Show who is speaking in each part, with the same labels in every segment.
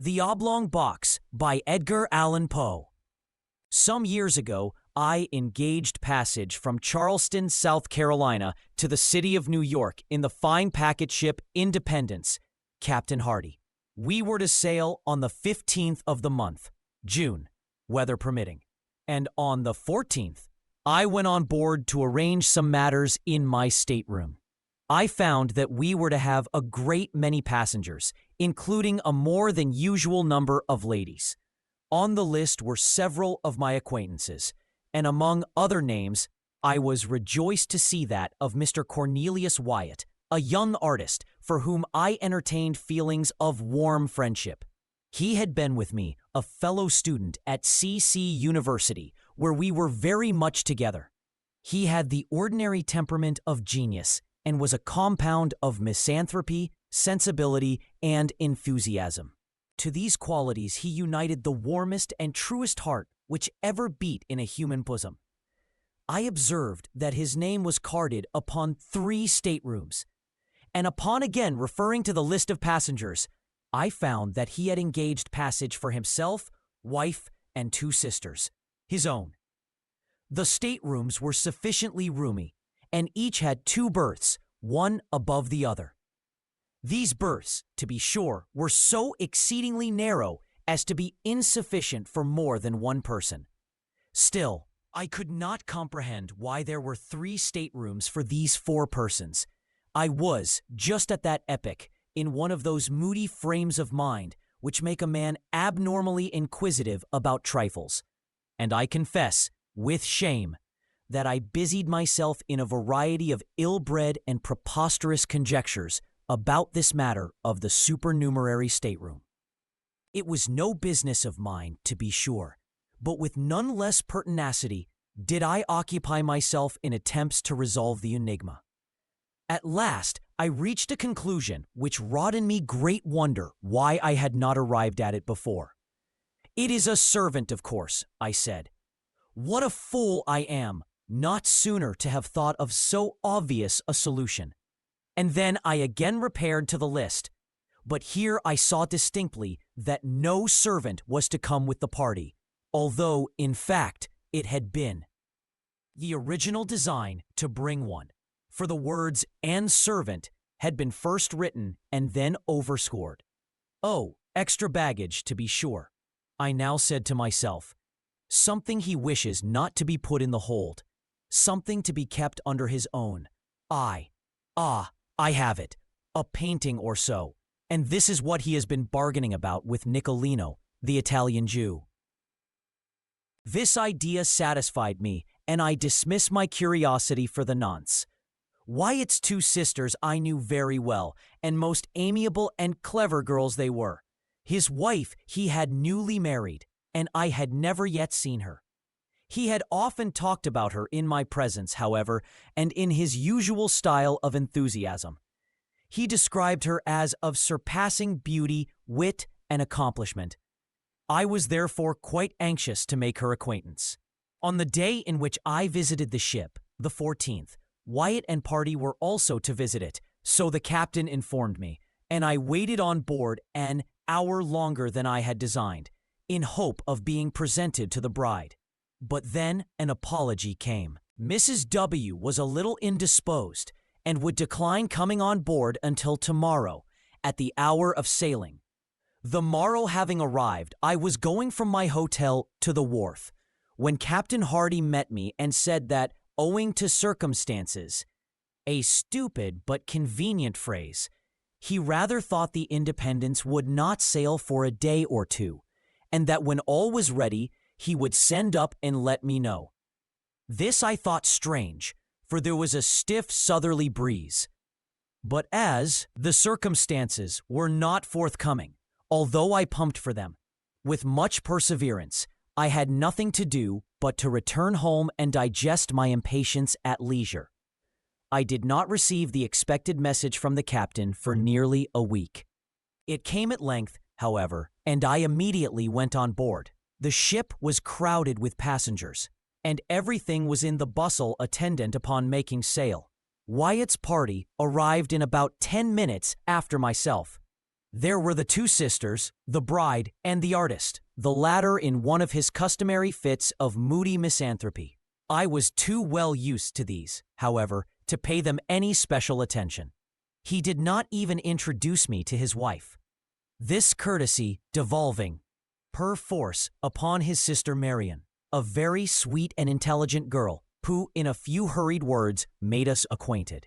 Speaker 1: The Oblong Box by Edgar Allan Poe. Some years ago, I engaged passage from Charleston, South Carolina, to the city of New York in the fine packet ship Independence, Captain Hardy. We were to sail on the 15th of the month, June, weather permitting, and on the 14th, I went on board to arrange some matters in my stateroom. I found that we were to have a great many passengers, including a more than usual number of ladies. On the list were several of my acquaintances, and among other names, I was rejoiced to see that of Mr. Cornelius Wyatt, a young artist for whom I entertained feelings of warm friendship. He had been with me, a fellow student at C.C. University, where we were very much together. He had the ordinary temperament of genius, and was a compound of misanthropy, sensibility, and enthusiasm. To these qualities he united the warmest and truest heart which ever beat in a human bosom. I observed that his name was carded upon 3 staterooms, and upon again referring to the list of passengers, I found that he had engaged passage for himself, wife, and 2 sisters, his own. The staterooms were sufficiently roomy, and each had 2 berths, one above the other. These berths, to be sure, were so exceedingly narrow as to be insufficient for more than one person. Still, I could not comprehend why there were 3 staterooms for these 4 persons. I was, just at that epoch, in one of those moody frames of mind which make a man abnormally inquisitive about trifles, and I confess, with shame, that I busied myself in a variety of ill-bred and preposterous conjectures about this matter of the supernumerary stateroom. It was no business of mine, to be sure, but with none less pertinacity did I occupy myself in attempts to resolve the enigma. At last, I reached a conclusion which wrought in me great wonder why I had not arrived at it before. "It is a servant, of course," I said. "What a fool I am not sooner to have thought of so obvious a solution." And then I again repaired to the list, but here I saw distinctly that no servant was to come with the party, although, in fact, it had been the original design to bring one, for the words "and servant" had been first written and then overscored. Oh, extra baggage, to be sure, I now said to myself. Something he wishes not to be put in the hold. Something to be kept under his own. I have it. A painting or so. And this is what he has been bargaining about with Nicolino, the Italian Jew. This idea satisfied me, and I dismiss my curiosity for the nonce. Wyatt's 2 sisters I knew very well, and most amiable and clever girls they were. His wife he had newly married, and I had never yet seen her. He had often talked about her in my presence, however, and in his usual style of enthusiasm. He described her as of surpassing beauty, wit, and accomplishment. I was therefore quite anxious to make her acquaintance. On the day in which I visited the ship, the 14th, Wyatt and party were also to visit it, so the captain informed me, and I waited on board an hour longer than I had designed, in hope of being presented to the bride. But then an apology came. Mrs. W. was a little indisposed and would decline coming on board until tomorrow, at the hour of sailing. The morrow having arrived, I was going from my hotel to the wharf, when Captain Hardy met me and said that, owing to circumstances, a stupid but convenient phrase, he rather thought the Independence would not sail for a day or 2, and that when all was ready, he would send up and let me know. This I thought strange, for there was a stiff southerly breeze. But as the circumstances were not forthcoming, although I pumped for them, with much perseverance, I had nothing to do but to return home and digest my impatience at leisure. I did not receive the expected message from the captain for nearly a week. It came at length, however, and I immediately went on board. The ship was crowded with passengers, and everything was in the bustle attendant upon making sail. Wyatt's party arrived in about 10 minutes after myself. There were the two sisters, the bride, and the artist, the latter in one of his customary fits of moody misanthropy. I was too well used to these, however, to pay them any special attention. He did not even introduce me to his wife. This courtesy devolving, perforce, upon his sister Marian, a very sweet and intelligent girl, who, in a few hurried words, made us acquainted.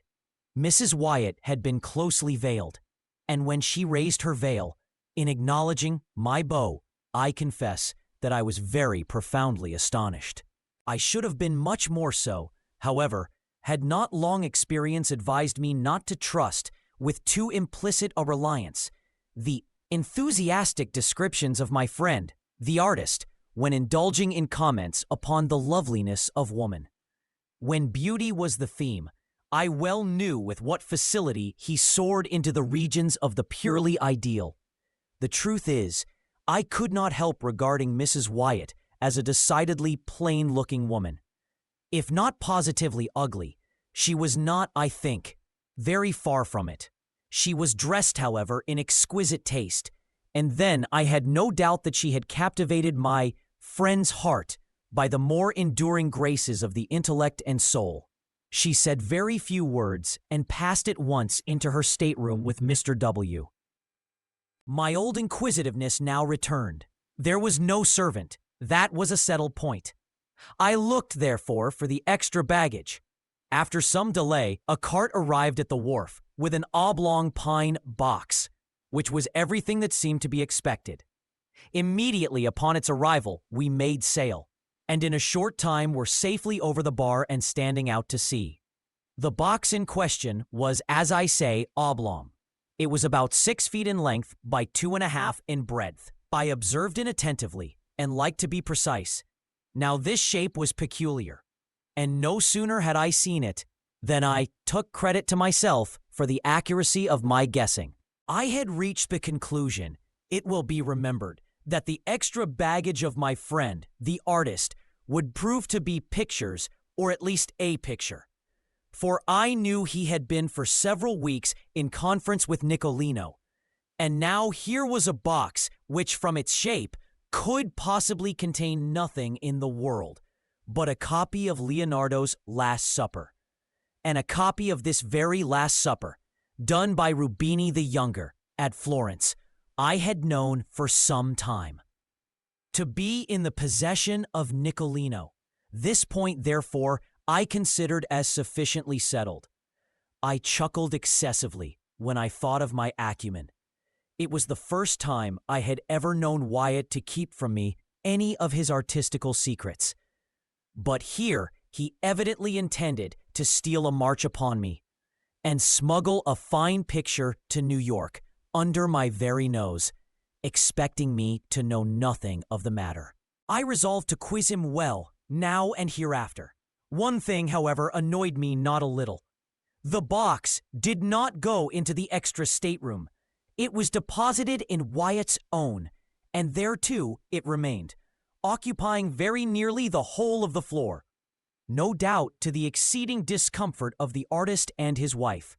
Speaker 1: Mrs. Wyatt had been closely veiled, and when she raised her veil, in acknowledging my beau, I confess that I was very profoundly astonished. I should have been much more so, however, had not long experience advised me not to trust, with too implicit a reliance, the enthusiastic descriptions of my friend, the artist, when indulging in comments upon the loveliness of woman. When beauty was the theme, I well knew with what facility he soared into the regions of the purely ideal. The truth is, I could not help regarding Mrs. Wyatt as a decidedly plain-looking woman. If not positively ugly, she was not, I think, very far from it. She was dressed, however, in exquisite taste, and then I had no doubt that she had captivated my friend's heart by the more enduring graces of the intellect and soul. She said very few words and passed at once into her stateroom with Mr. W. My old inquisitiveness now returned. There was no servant. That was a settled point. I looked, therefore, for the extra baggage. After some delay, a cart arrived at the wharf with an oblong pine box, which was everything that seemed to be expected. Immediately upon its arrival, we made sail, and in a short time were safely over the bar and standing out to sea. The box in question was, as I say, oblong. It was about 6 feet in length by 2.5 in breadth. I observed it attentively, and liked to be precise. Now this shape was peculiar, and no sooner had I seen it than I took credit to myself for the accuracy of my guessing. I had reached the conclusion, it will be remembered, that the extra baggage of my friend, the artist, would prove to be pictures, or at least a picture. For I knew he had been for several weeks in conference with Nicolino, and now here was a box which, from its shape, could possibly contain nothing in the world but a copy of Leonardo's Last Supper, and a copy of this very Last Supper, done by Rubini the Younger at Florence, I had known for some time. To be in the possession of Nicolino, this point, therefore, I considered as sufficiently settled. I chuckled excessively when I thought of my acumen. It was the first time I had ever known Wyatt to keep from me any of his artistical secrets. But here he evidently intended to steal a march upon me, and smuggle a fine picture to New York under my very nose, expecting me to know nothing of the matter. I resolved to quiz him well, now and hereafter. One thing, however, annoyed me not a little. The box did not go into the extra stateroom. It was deposited in Wyatt's own, and there, too, it remained, occupying very nearly the whole of the floor, no doubt to the exceeding discomfort of the artist and his wife.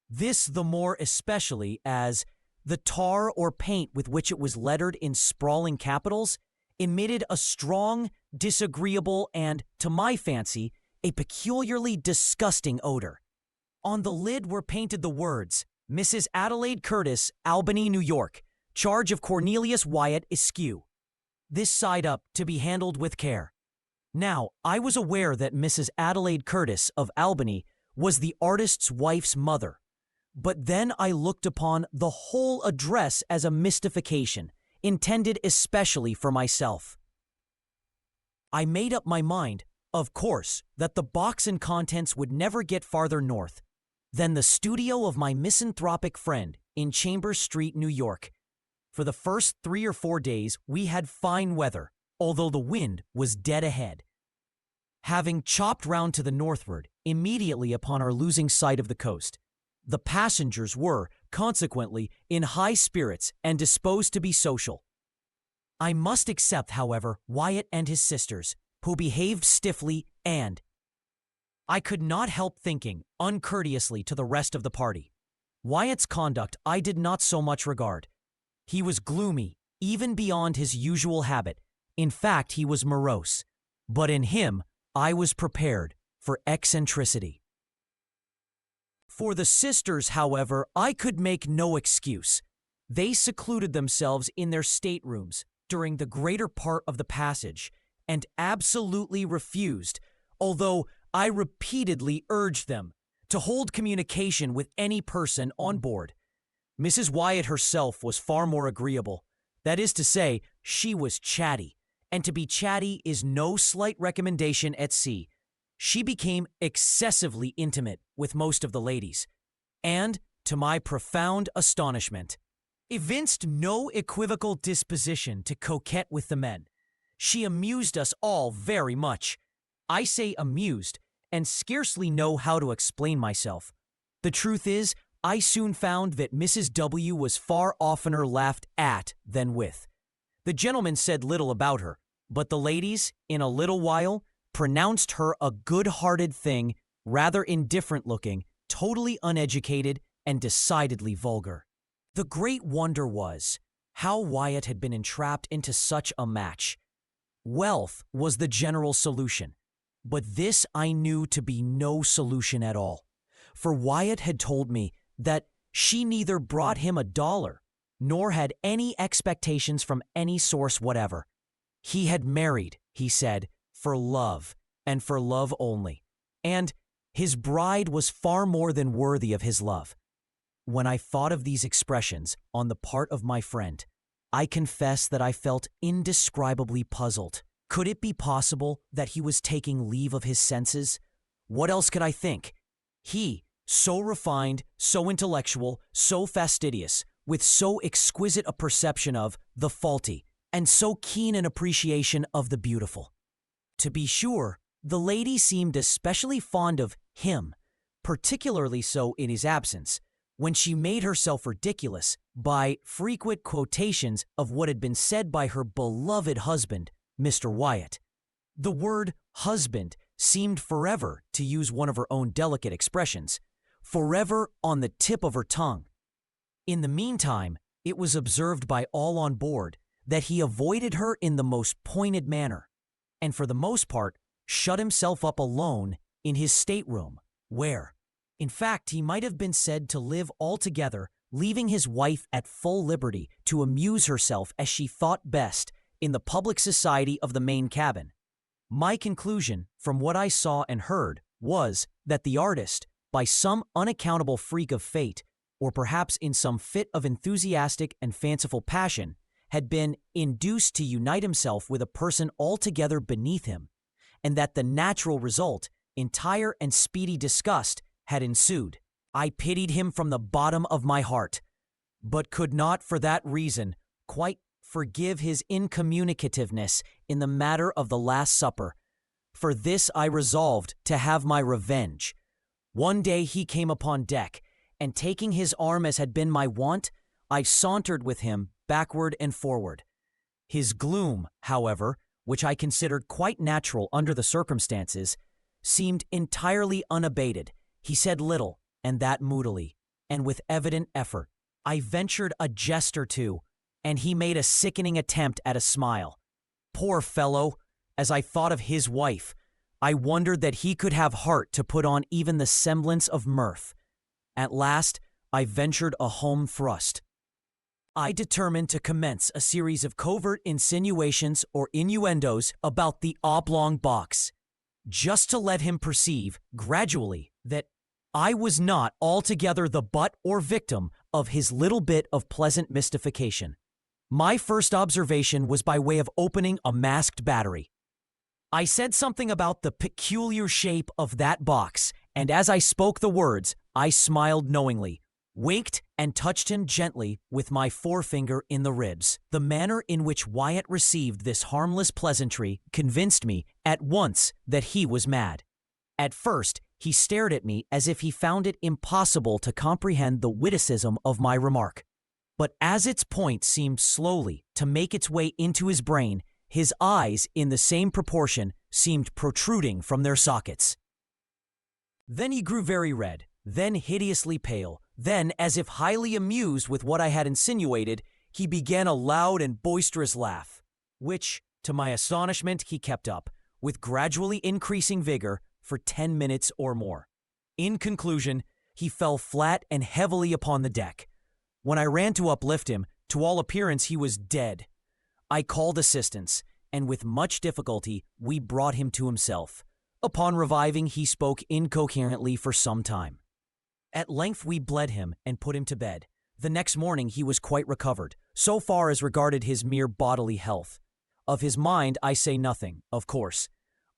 Speaker 1: This the more especially as the tar or paint with which it was lettered in sprawling capitals emitted a strong, disagreeable, and, to my fancy, a peculiarly disgusting odor. On the lid were painted the words, Mrs. Adelaide Curtis, Albany, New York, charge of Cornelius Wyatt Askew. This side up, to be handled with care. Now, I was aware that Mrs. Adelaide Curtis of Albany was the artist's wife's mother, but then I looked upon the whole address as a mystification, intended especially for myself. I made up my mind, of course, that the box and contents would never get farther north than the studio of my misanthropic friend in Chambers Street, New York. For the first 3 or 4 days we had fine weather, although the wind was dead ahead. Having chopped round to the northward, immediately upon our losing sight of the coast, the passengers were, consequently, in high spirits and disposed to be social. I must except, however, Wyatt and his sisters, who behaved stiffly and, I could not help thinking, uncourteously to the rest of the party. Wyatt's conduct I did not so much regard. He was gloomy, even beyond his usual habit. In fact, he was morose. But in him, I was prepared for eccentricity. For the sisters, however, I could make no excuse. They secluded themselves in their staterooms during the greater part of the passage and absolutely refused, although I repeatedly urged them, to hold communication with any person on board. Mrs. Wyatt herself was far more agreeable. That is to say, she was chatty, and to be chatty is no slight recommendation at sea. She became excessively intimate with most of the ladies, and, to my profound astonishment, evinced no equivocal disposition to coquette with the men. She amused us all very much. I say amused, and scarcely know how to explain myself. The truth is, I soon found that Mrs. W. was far oftener laughed at than with. The gentlemen said little about her, but the ladies, in a little while, pronounced her a good-hearted thing, rather indifferent-looking, totally uneducated, and decidedly vulgar. The great wonder was how Wyatt had been entrapped into such a match. Wealth was the general solution, but this I knew to be no solution at all, for Wyatt had told me that she neither brought him $1, nor had any expectations from any source whatever. He had married, he said, for love, and for love only, and his bride was far more than worthy of his love. When I thought of these expressions on the part of my friend, I confess that I felt indescribably puzzled. Could it be possible that he was taking leave of his senses? What else could I think? He, so refined, so intellectual, so fastidious, with so exquisite a perception of the faulty, and so keen an appreciation of the beautiful. To be sure, the lady seemed especially fond of him, particularly so in his absence, when she made herself ridiculous by frequent quotations of what had been said by her beloved husband, Mr. Wyatt. The word husband seemed forever, to use one of her own delicate expressions, forever on the tip of her tongue. In the meantime, it was observed by all on board that he avoided her in the most pointed manner, and for the most part shut himself up alone in his stateroom, where, in fact, he might have been said to live altogether, leaving his wife at full liberty to amuse herself as she thought best in the public society of the main cabin. My conclusion, from what I saw and heard, was that the artist, by some unaccountable freak of fate, or perhaps in some fit of enthusiastic and fanciful passion, had been induced to unite himself with a person altogether beneath him, and that the natural result, entire and speedy disgust, had ensued. I pitied him from the bottom of my heart, but could not for that reason quite forgive his incommunicativeness in the matter of the Last Supper. For this I resolved to have my revenge. One day he came upon deck, and taking his arm as had been my wont, I sauntered with him backward and forward. His gloom, however, which I considered quite natural under the circumstances, seemed entirely unabated. He said little, and that moodily, and with evident effort. I ventured a jest or two, and he made a sickening attempt at a smile. Poor fellow, as I thought of his wife, I wondered that he could have heart to put on even the semblance of mirth. At last, I ventured a home thrust. I determined to commence a series of covert insinuations or innuendos about the oblong box, just to let him perceive, gradually, that I was not altogether the butt or victim of his little bit of pleasant mystification. My first observation was by way of opening a masked battery. I said something about the peculiar shape of that box, and as I spoke the words, I smiled knowingly, winked, and touched him gently with my forefinger in the ribs. The manner in which Wyatt received this harmless pleasantry convinced me at once that he was mad. At first, he stared at me as if he found it impossible to comprehend the witticism of my remark. But as its point seemed slowly to make its way into his brain, his eyes, in the same proportion, seemed protruding from their sockets. Then he grew very red, then hideously pale, Then, as if highly amused with what I had insinuated, he began a loud and boisterous laugh, which, to my astonishment, he kept up, with gradually increasing vigor, for 10 minutes or more. In conclusion, he fell flat and heavily upon the deck. When I ran to uplift him, to all appearance he was dead. I called assistance, and with much difficulty we brought him to himself. Upon reviving, he spoke incoherently for some time. At length we bled him and put him to bed. The next morning he was quite recovered, so far as regarded his mere bodily health. Of his mind I say nothing, of course.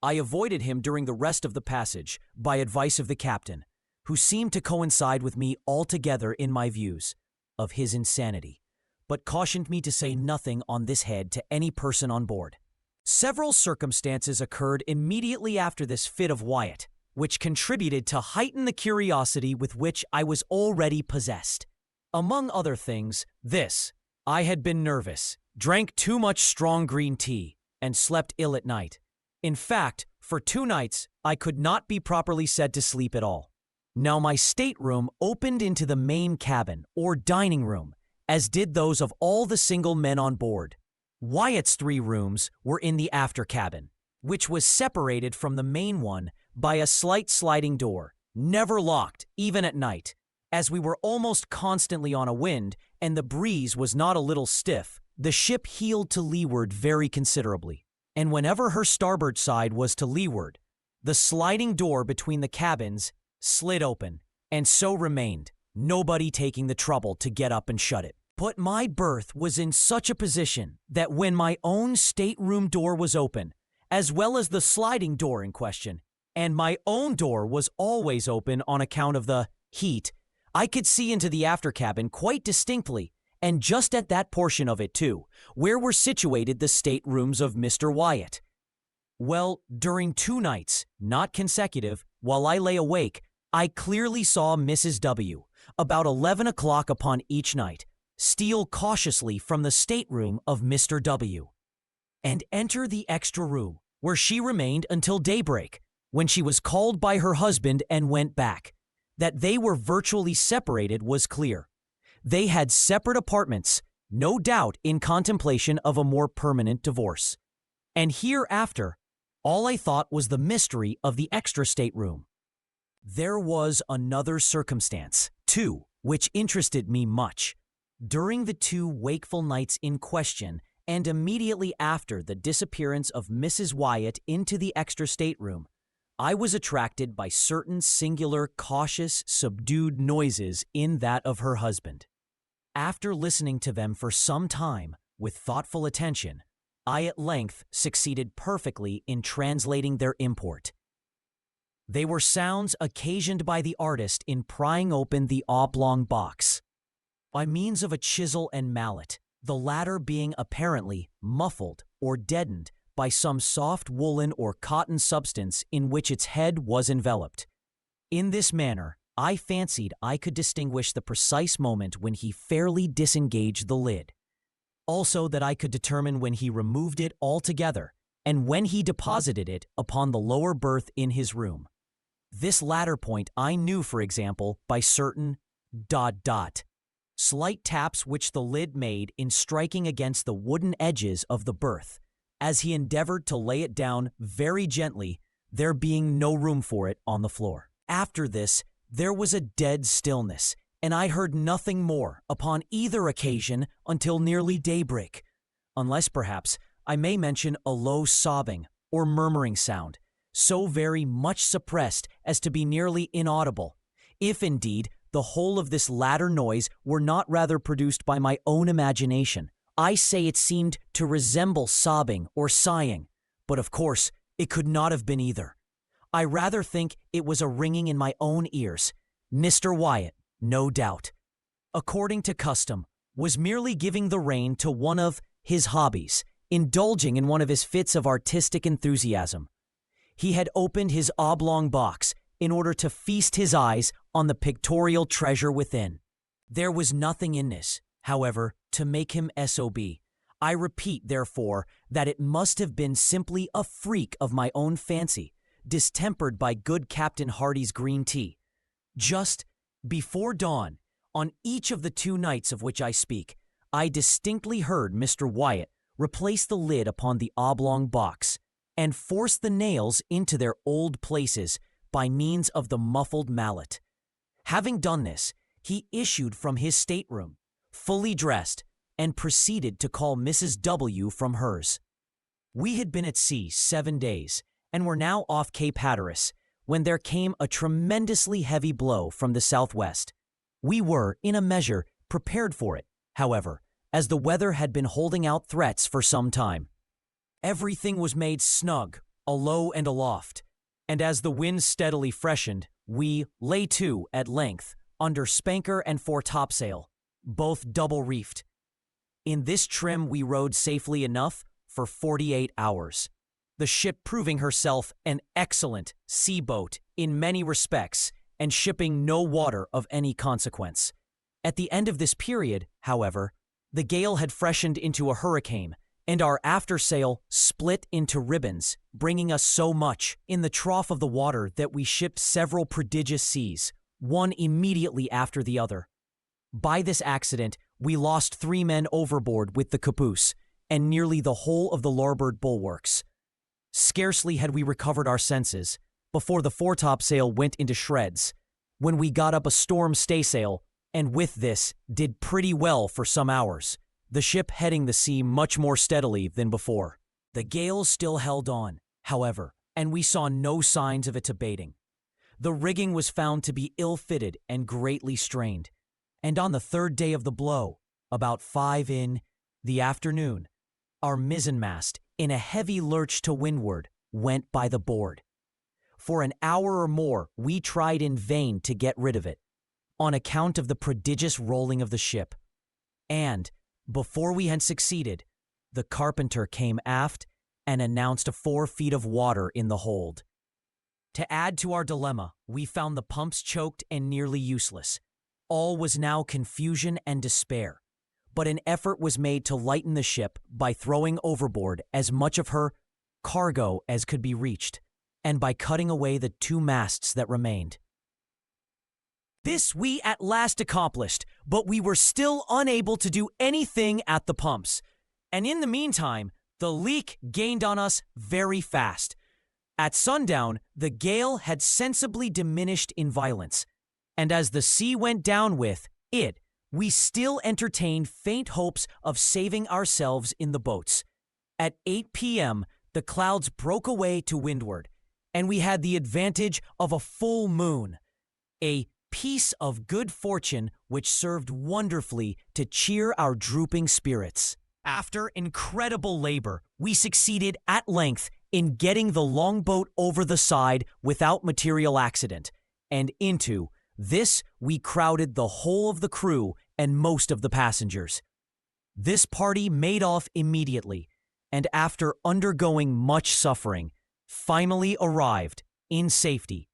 Speaker 1: I avoided him during the rest of the passage, by advice of the captain, who seemed to coincide with me altogether in my views of his insanity, but cautioned me to say nothing on this head to any person on board. Several circumstances occurred immediately after this fit of Wyatt, which contributed to heighten the curiosity with which I was already possessed. Among other things, this: I had been nervous, drank too much strong green tea, and slept ill at night. In fact, for 2 nights, I could not be properly said to sleep at all. Now my stateroom opened into the main cabin, or dining room, as did those of all the single men on board. Wyatt's 3 rooms were in the after cabin, which was separated from the main one by a slight sliding door, never locked, even at night. As we were almost constantly on a wind, and the breeze was not a little stiff, the ship heeled to leeward very considerably, and whenever her starboard side was to leeward, the sliding door between the cabins slid open, and so remained, nobody taking the trouble to get up and shut it. But my berth was in such a position that when my own stateroom door was open, as well as the sliding door in question, and my own door was always open on account of the heat, I could see into the after cabin quite distinctly, and just at that portion of it too, where were situated the staterooms of Mr. Wyatt. Well, during 2 nights, not consecutive, while I lay awake, I clearly saw Mrs. W., about 11 o'clock upon each night, steal cautiously from the stateroom of Mr. W. and enter the extra room, where she remained until daybreak, when she was called by her husband and went back. That they were virtually separated was clear. They had separate apartments, no doubt in contemplation of a more permanent divorce. And hereafter, all I thought was the mystery of the extra stateroom. There was another circumstance, too, which interested me much. During the 2 wakeful nights in question, and immediately after the disappearance of Mrs. Wyatt into the extra stateroom, I was attracted by certain singular, cautious, subdued noises in that of her husband. After listening to them for some time, with thoughtful attention, I at length succeeded perfectly in translating their import. They were sounds occasioned by the artist in prying open the oblong box, by means of a chisel and mallet, the latter being apparently muffled or deadened by some soft woolen or cotton substance in which its head was enveloped. In this manner, I fancied I could distinguish the precise moment when he fairly disengaged the lid. Also that I could determine when he removed it altogether, and when he deposited it upon the lower berth in his room. This latter point I knew, for example, by certain ... slight taps which the lid made in striking against the wooden edges of the berth, as he endeavored to lay it down very gently, there being no room for it on the floor. After this, there was a dead stillness, and I heard nothing more upon either occasion until nearly daybreak, unless perhaps I may mention a low sobbing or murmuring sound, so very much suppressed as to be nearly inaudible, if indeed the whole of this latter noise were not rather produced by my own imagination. I say it seemed to resemble sobbing or sighing, but of course it could not have been either. I rather think it was a ringing in my own ears. Mr. Wyatt, no doubt, according to custom, was merely giving the rein to one of his hobbies, indulging in one of his fits of artistic enthusiasm. He had opened his oblong box in order to feast his eyes on the pictorial treasure within. There was nothing in this, however, to make him SOB. I repeat, therefore, that it must have been simply a freak of my own fancy, distempered by good Captain Hardy's green tea. Just before dawn, On each of the 2 nights of which I speak, I distinctly heard Mr. Wyatt replace the lid upon the oblong box and force the nails into their old places by means of the muffled mallet. Having done this, he issued from his stateroom, fully dressed, and proceeded to call Mrs. W. from hers. We had been at sea 7 days and were now off Cape Hatteras when there came a tremendously heavy blow from the southwest. We were, in a measure, prepared for it, however, as the weather had been holding out threats for some time. Everything was made snug, alow and aloft, and as the wind steadily freshened, we lay to at length under spanker and foretopsail, both double-reefed. In this trim we rode safely enough for 48 hours, the ship proving herself an excellent sea boat in many respects and shipping no water of any consequence. At the end of this period, however, the gale had freshened into a hurricane, and our aftersail split into ribbons, bringing us so much in the trough of the water that we shipped several prodigious seas, one immediately after the other. By this accident, we lost 3 men overboard with the caboose, and nearly the whole of the larboard bulwarks. Scarcely had we recovered our senses before the foretopsail went into shreds, when we got up a storm staysail, and with this did pretty well for some hours, the ship heading the sea much more steadily than before. The gale still held on, however, and we saw no signs of its abating. The rigging was found to be ill-fitted and greatly strained, and on the 3rd day of the blow, about 5 in the afternoon, our mizzenmast, in a heavy lurch to windward, went by the board. For an hour or more we tried in vain to get rid of it, on account of the prodigious rolling of the ship, and, before we had succeeded, the carpenter came aft and announced 4 feet of water in the hold. To add to our dilemma, we found the pumps choked and nearly useless. All was now confusion and despair, but an effort was made to lighten the ship by throwing overboard as much of her cargo as could be reached, and by cutting away the 2 masts that remained. This we at last accomplished, but we were still unable to do anything at the pumps, and in the meantime, the leak gained on us very fast. At sundown, the gale had sensibly diminished in violence, and as the sea went down with it, we still entertained faint hopes of saving ourselves in the boats. At 8 p.m., the clouds broke away to windward, and we had the advantage of a full moon, a piece of good fortune which served wonderfully to cheer our drooping spirits. After incredible labor, we succeeded at length in getting the longboat over the side without material accident, and into this we crowded the whole of the crew and most of the passengers. This party made off immediately, and after undergoing much suffering, finally arrived, in safety,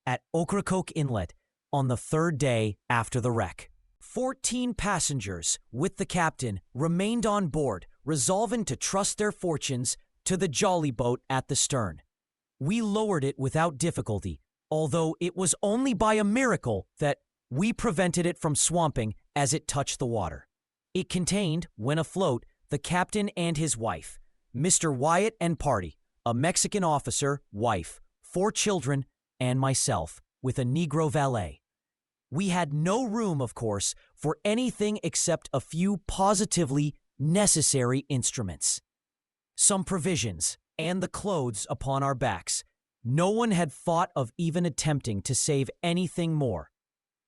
Speaker 1: at Ocracoke Inlet on the 3rd day after the wreck. 14 passengers, with the captain, remained on board, resolving to trust their fortunes to the jolly boat at the stern. We lowered it without difficulty, although it was only by a miracle that we prevented it from swamping as it touched the water. It contained, when afloat, the captain and his wife, Mr. Wyatt and party, a Mexican officer, wife, 4 children, and myself, with a Negro valet. We had no room, of course, for anything except a few positively necessary instruments, some provisions, and the clothes upon our backs. No one had thought of even attempting to save anything more.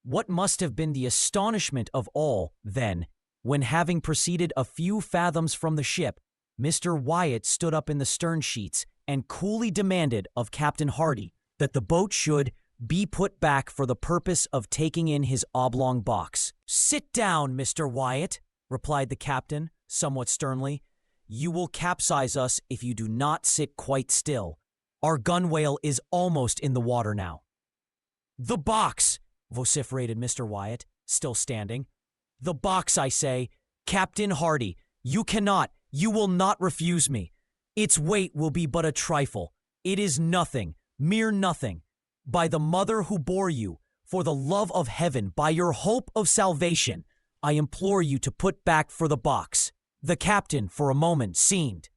Speaker 1: What must have been the astonishment of all, then, when having proceeded a few fathoms from the ship, Mr. Wyatt stood up in the stern sheets and coolly demanded of Captain Hardy that the boat should be put back for the purpose of taking in his oblong box. "Sit down, Mr. Wyatt," replied the captain, somewhat sternly. "You will capsize us if you do not sit quite still. Our gunwale is almost in the water now." "The box!" vociferated Mr. Wyatt, still standing. "The box, I say. Captain Hardy, you will not refuse me. Its weight will be but a trifle. It is nothing, mere nothing. By the mother who bore you, For the love of heaven, by your hope of salvation, I implore you to put back for the box." The captain, for a moment, seemed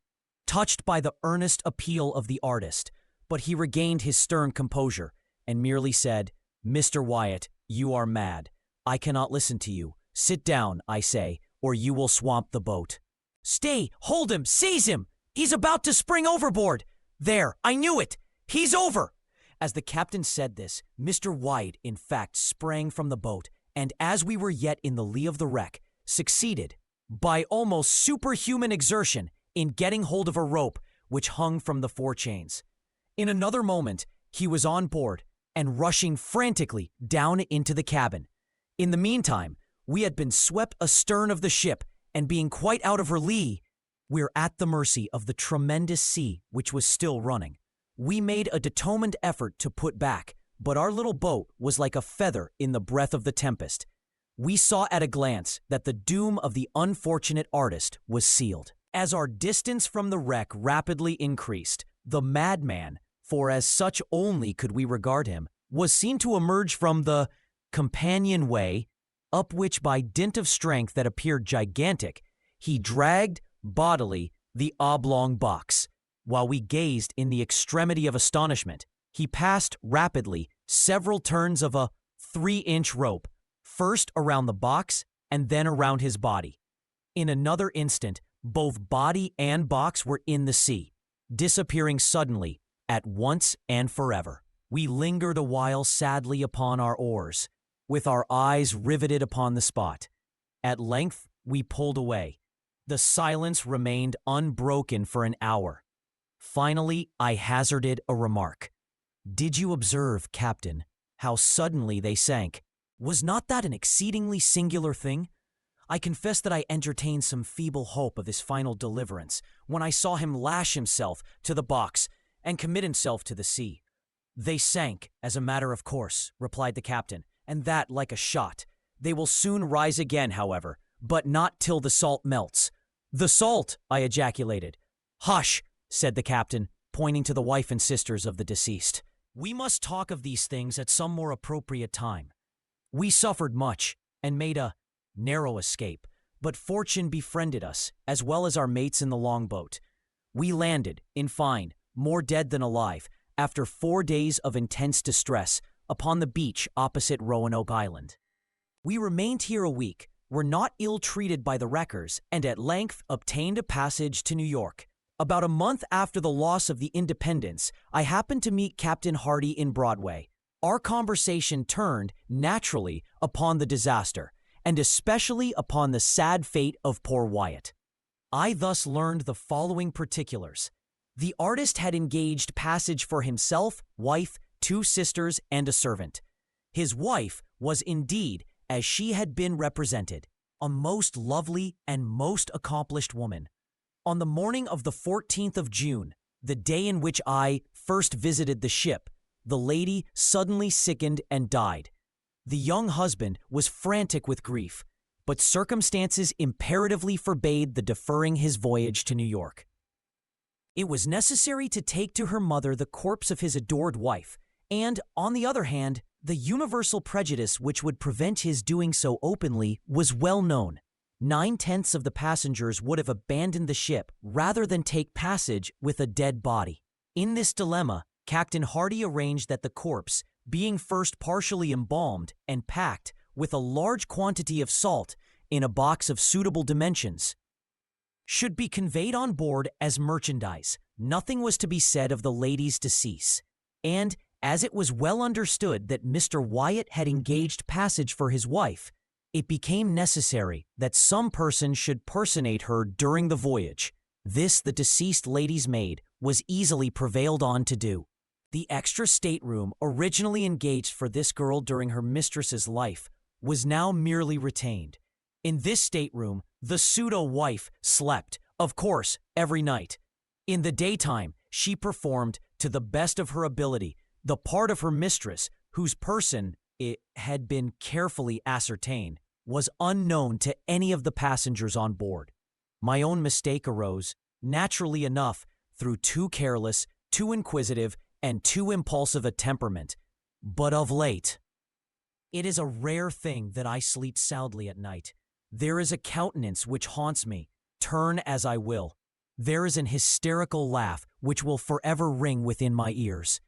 Speaker 1: touched by the earnest appeal of the artist, but he regained his stern composure and merely said, "Mr. Wyatt, you are mad. I cannot listen to you. Sit down, I say, or you will swamp the boat." "Stay! Hold him! Seize him! He's about to spring overboard! There! I knew it! He's over!" As the captain said this, Mr. Wyatt, in fact, sprang from the boat, and as we were yet in the lee of the wreck, succeeded, by almost superhuman exertion, in getting hold of a rope which hung from the forechains. In another moment, he was on board and rushing frantically down into the cabin. In the meantime, we had been swept astern of the ship, and being quite out of her lee, we're at the mercy of the tremendous sea which was still running. We made a determined effort to put back, but our little boat was like a feather in the breath of the tempest. We saw at a glance that the doom of the unfortunate artist was sealed. As our distance from the wreck rapidly increased, the madman, for as such only could we regard him, was seen to emerge from the companionway, up which by dint of strength that appeared gigantic, he dragged bodily the oblong box. While we gazed in the extremity of astonishment, he passed rapidly several turns of a 3-inch rope, first around the box and then around his body. In another instant, both body and box were in the sea, disappearing suddenly, at once and forever. We lingered a while sadly upon our oars, with our eyes riveted upon the spot. At length we pulled away. The silence remained unbroken for an hour. Finally, I hazarded a remark. "Did you observe, Captain, how suddenly they sank? Was not that an exceedingly singular thing? I confess that I entertained some feeble hope of his final deliverance when I saw him lash himself to the box and commit himself to the sea." "They sank, as a matter of course," replied the captain, "and that like a shot. They will soon rise again, however, but not till the salt melts." "The salt!" I ejaculated. "Hush!" said the captain, pointing to the wife and sisters of the deceased. "We must talk of these things at some more appropriate time. We suffered much and made a narrow escape, but fortune befriended us, as well as our mates in the longboat. We landed, in fine, more dead than alive, after 4 days of intense distress, upon the beach opposite Roanoke Island. We remained here a week, were not ill-treated by the wreckers, and at length obtained a passage to New York. About a month after the loss of the Independence, I happened to meet Captain Hardy in Broadway. Our conversation turned, naturally, upon the disaster, and especially upon the sad fate of poor Wyatt. I thus learned the following particulars. The artist had engaged passage for himself, wife, 2 sisters, and a servant. His wife was indeed, as she had been represented, a most lovely and most accomplished woman. On the morning of the 14th of June, the day in which I first visited the ship, the lady suddenly sickened and died. The young husband was frantic with grief, but circumstances imperatively forbade the deferring his voyage to New York. It was necessary to take to her mother the corpse of his adored wife, and, on the other hand, the universal prejudice which would prevent his doing so openly was well known. 9/10 of the passengers would have abandoned the ship rather than take passage with a dead body. In this dilemma, Captain Hardy arranged that the corpse, being first partially embalmed and packed with a large quantity of salt in a box of suitable dimensions, should be conveyed on board as merchandise. Nothing was to be said of the lady's decease, and as it was well understood that Mr. Wyatt had engaged passage for his wife, it became necessary that some person should personate her during the voyage. This the deceased lady's maid was easily prevailed on to do. The extra stateroom originally engaged for this girl during her mistress's life was now merely retained. In this stateroom, the pseudo-wife slept, of course, every night. In the daytime, she performed, to the best of her ability, the part of her mistress, whose person, it had been carefully ascertained, was unknown to any of the passengers on board. My own mistake arose, naturally enough, through too careless, too inquisitive, and too impulsive a temperament. But of late, It is a rare thing that I sleep soundly at night. There is a countenance which haunts me, turn as I will. There is an hysterical laugh which will forever ring within my ears.